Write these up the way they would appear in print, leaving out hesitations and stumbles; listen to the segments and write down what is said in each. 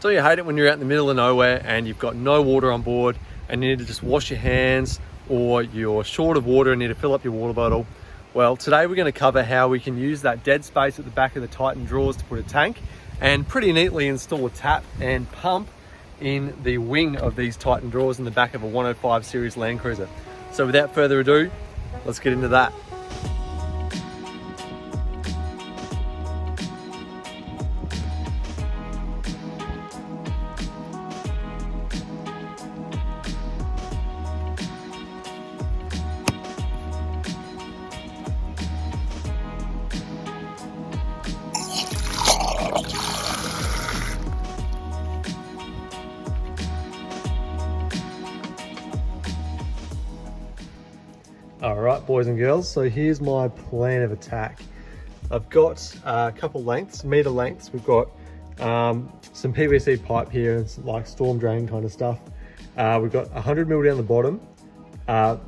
Don't you hate it when you're out in the middle of nowhere and you've got no water on board and you need to just wash your hands, or you're short of water and need to fill up your water bottle? Well, today we're going to cover how we can use that dead space at the back of the Titan drawers to put a tank and pretty neatly install a tap and pump in the wing of these Titan drawers in the back of a 105 series Landcruiser. So without further ado, let's get into that. All right, boys and girls, so here's my plan of attack. I've got a couple lengths, meter lengths. We've got some PVC pipe here, it's like storm drain kind of stuff. We've got 100 mil down the bottom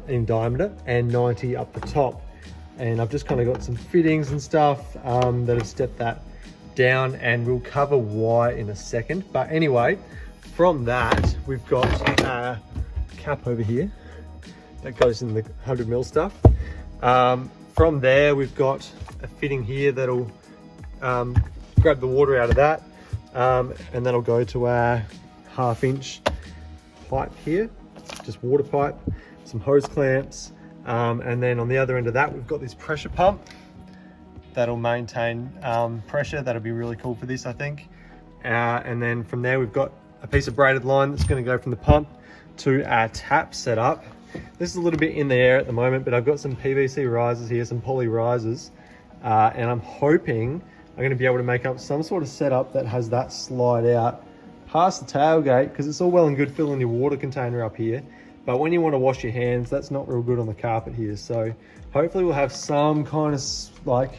in diameter and 90 up the top. And I've just kind of got some fittings and stuff that have stepped that down, and we'll cover why in a second. But anyway, from that, we've got a cap over here that goes in the 100 mil stuff. From there, we've got a fitting here that'll grab the water out of that, and that'll go to our 1/2 inch pipe here, just water pipe, some hose clamps, and then on the other end of that, we've got this pressure pump that'll maintain pressure. That'll be really cool for this, I think. And then from there, we've got a piece of braided line that's going to go from the pump to our tap setup. This is a little bit in the air at the moment, but I've got some PVC risers here, some poly risers, and I'm hoping I'm going to be able to make up some sort of setup that has that slide out past the tailgate, because it's all well and good filling your water container up here, but when you want to wash your hands, that's not real good on the carpet here. So hopefully we'll have some kind of like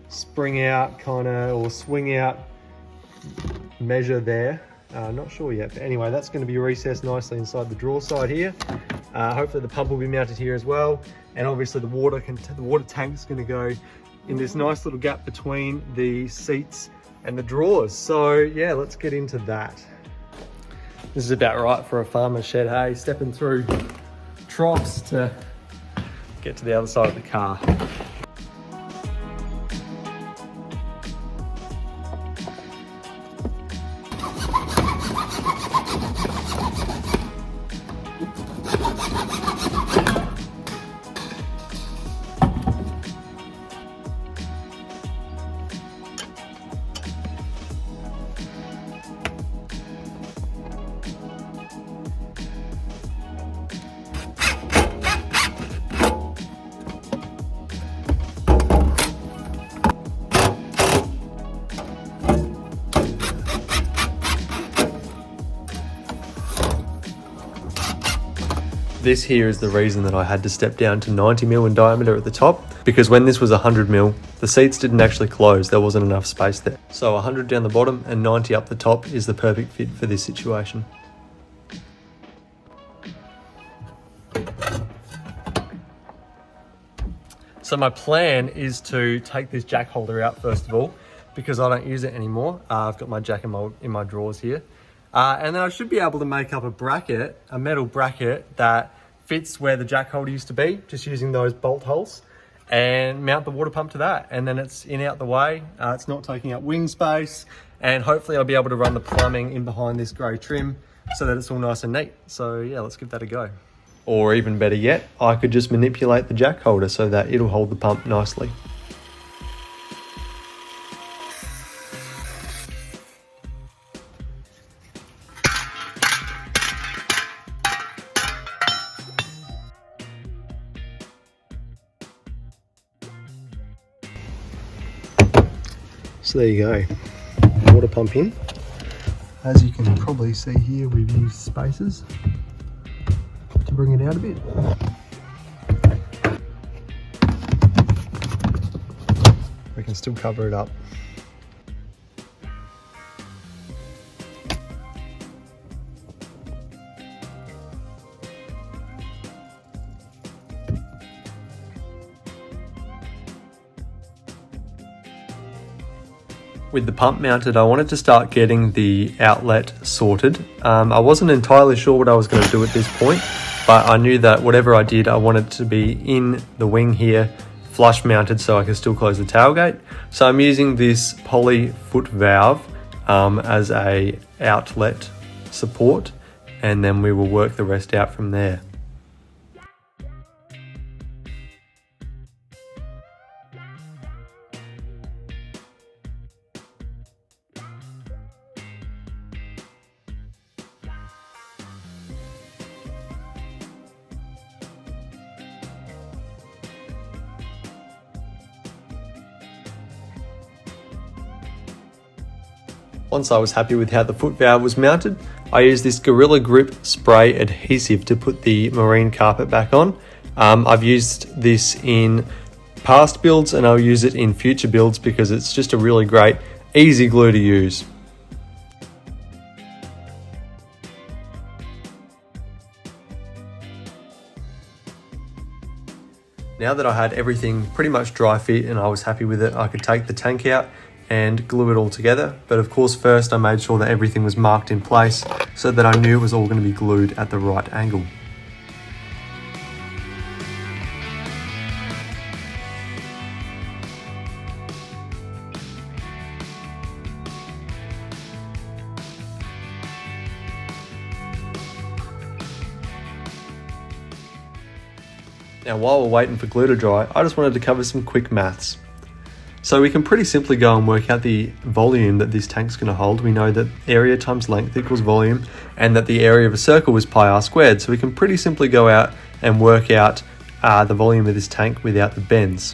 spring out kind of, or swing out measure there. Not sure yet, but anyway, that's going to be recessed nicely inside the drawer side here. Hopefully the pump will be mounted here as well, and obviously the water tank is going to go in this nice little gap between the seats and the drawers. So yeah, let's get into that. This is about right for a farmer's shed, hey? Stepping through troughs to get to the other side of the car. This here is the reason that I had to step down to 90 mil in diameter at the top, because when this was 100 mil, the seats didn't actually close. There wasn't enough space there. So 100 down the bottom and 90 up the top is the perfect fit for this situation. So my plan is to take this jack holder out first of all, because I don't use it anymore. I've got my jack in my drawers here. And then I should be able to make up a bracket, a metal bracket that fits where the jack holder used to be, just using those bolt holes, and mount the water pump to that. And then it's in out the way, it's not taking up wing space, and hopefully I'll be able to run the plumbing in behind this grey trim so that it's all nice and neat. So yeah, let's give that a go. Or even better yet, I could just manipulate the jack holder so that it'll hold the pump nicely. So there you go, water pump in. As you can probably see here, we've used spacers to bring it out a bit. We can still cover it up. With the pump mounted, I wanted to start getting the outlet sorted. I wasn't entirely sure what I was going to do at this point, but I knew that whatever I did, I wanted to be in the wing here, flush mounted, so I can still close the tailgate. So I'm using this poly foot valve as a outlet support, and then we will work the rest out from there. Once I was happy with how the foot valve was mounted, I used this Gorilla Grip spray adhesive to put the marine carpet back on. I've used this in past builds and I'll use it in future builds because it's just a really great, easy glue to use. Now that I had everything pretty much dry fit and I was happy with it, I could take the tank out and glue it all together. But of course, first I made sure that everything was marked in place so that I knew it was all going to be glued at the right angle. Now while we're waiting for glue to dry, I just wanted to cover some quick maths. So we can pretty simply go and work out the volume that this tank's going to hold. We know that area times length equals volume, and that the area of a circle is pi r squared. So we can pretty simply go out and work out the volume of this tank without the bends.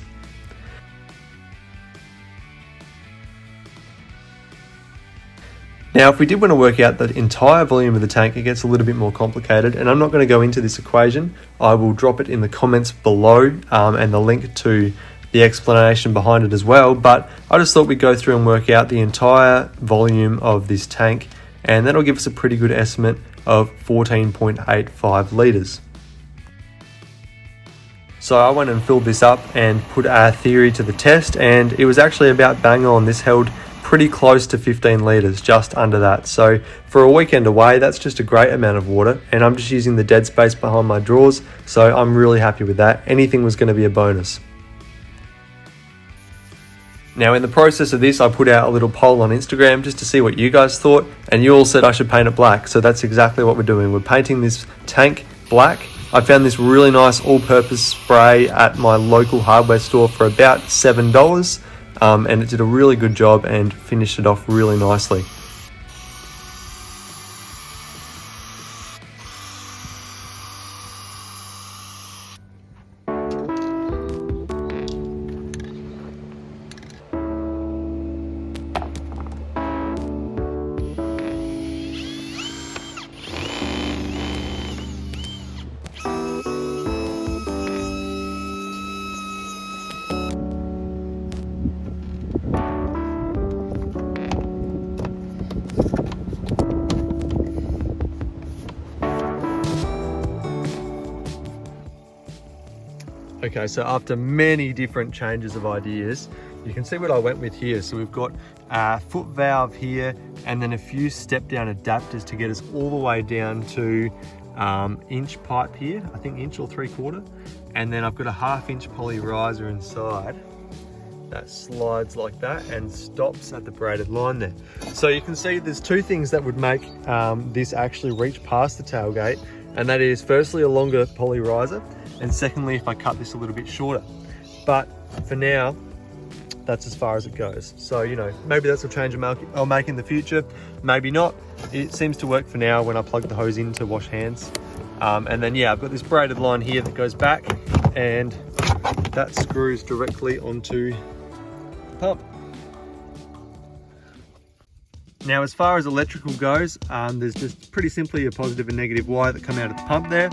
Now, if we did want to work out the entire volume of the tank, it gets a little bit more complicated, and I'm not going to go into this equation. I will drop it in the comments below and the link to the explanation behind it as well, but I just thought we'd go through and work out the entire volume of this tank, and that'll give us a pretty good estimate of 14.85 litres. So I went and filled this up and put our theory to the test, and it was actually about bang on. This held pretty close to 15 litres, just under that. So for a weekend away, that's just a great amount of water, and I'm just using the dead space behind my drawers, so I'm really happy with that. Anything was going to be a bonus. Now in the process of this, I put out a little poll on Instagram just to see what you guys thought, and you all said I should paint it black. So that's exactly what we're doing. We're painting this tank black. I found this really nice all-purpose spray at my local hardware store for about $7, and it did a really good job and finished it off really nicely. Okay, so after many different changes of ideas, you can see what I went with here. So we've got a foot valve here, and then a few step down adapters to get us all the way down to inch pipe here, I think inch or 3/4. And then I've got a 1/2 inch poly riser inside that slides like that and stops at the braided line there. So you can see there's two things that would make this actually reach past the tailgate, and that is firstly a longer poly riser, and secondly if I cut this a little bit shorter. But for now, that's as far as it goes. So, you know, maybe that's a change I'll make in the future, maybe not. It seems to work for now when I plug the hose in to wash hands. And then yeah, I've got this braided line here that goes back, and that screws directly onto the pump. Now, as far as electrical goes, there's just pretty simply a positive and negative wire that come out of the pump there.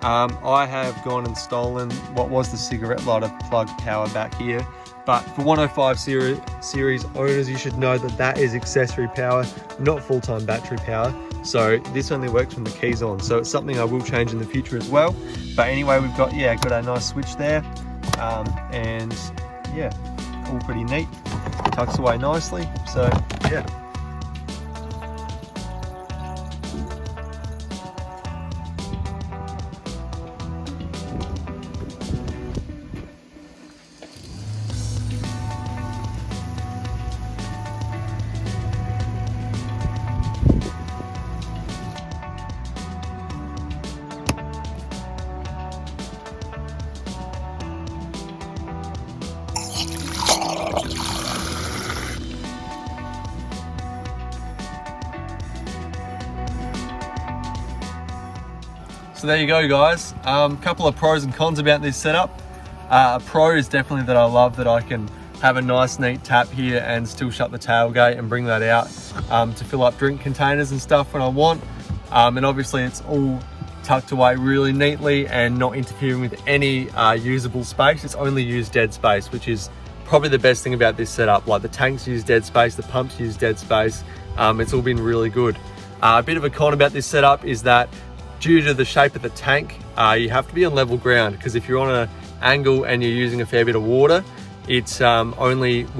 I have gone and stolen what was the cigarette lighter plug power back here, but for 105 series owners, you should know that that is accessory power, not full-time battery power. So this only works when the key's on. So it's something I will change in the future as well. But anyway, we've got a nice switch there, and yeah, all pretty neat. tucks away nicely. So yeah. So there you go, guys. Couple of pros and cons about this setup. A pro is definitely that I love that I can have a nice neat tap here and still shut the tailgate and bring that out to fill up drink containers and stuff when I want. And obviously it's all tucked away really neatly and not interfering with any usable space. It's only used dead space, which is probably the best thing about this setup. Like the tanks use dead space, the pumps use dead space. It's all been really good. A bit of a con about this setup is that due to the shape of the tank, you have to be on level ground, because if you're on an angle and you're using a fair bit of water, it's would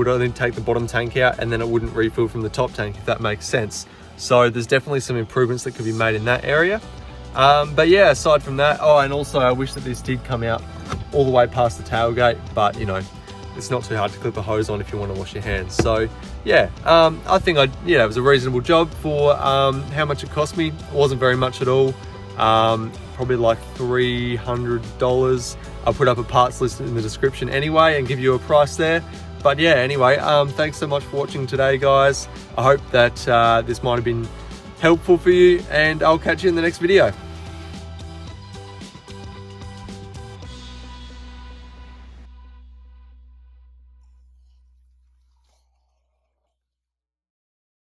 only take the bottom tank out and then it wouldn't refill from the top tank, if that makes sense. So there's definitely some improvements that could be made in that area. But yeah, aside from that, oh, and also I wish that this did come out all the way past the tailgate, but you know, it's not too hard to clip a hose on if you want to wash your hands. So yeah, I think it was a reasonable job for how much it cost me. It wasn't very much at all. Probably like $300. I'll put up a parts list in the description anyway and give you a price there. But yeah, anyway, thanks so much for watching today, guys. I hope that this might have been helpful for you, and I'll catch you in the next video.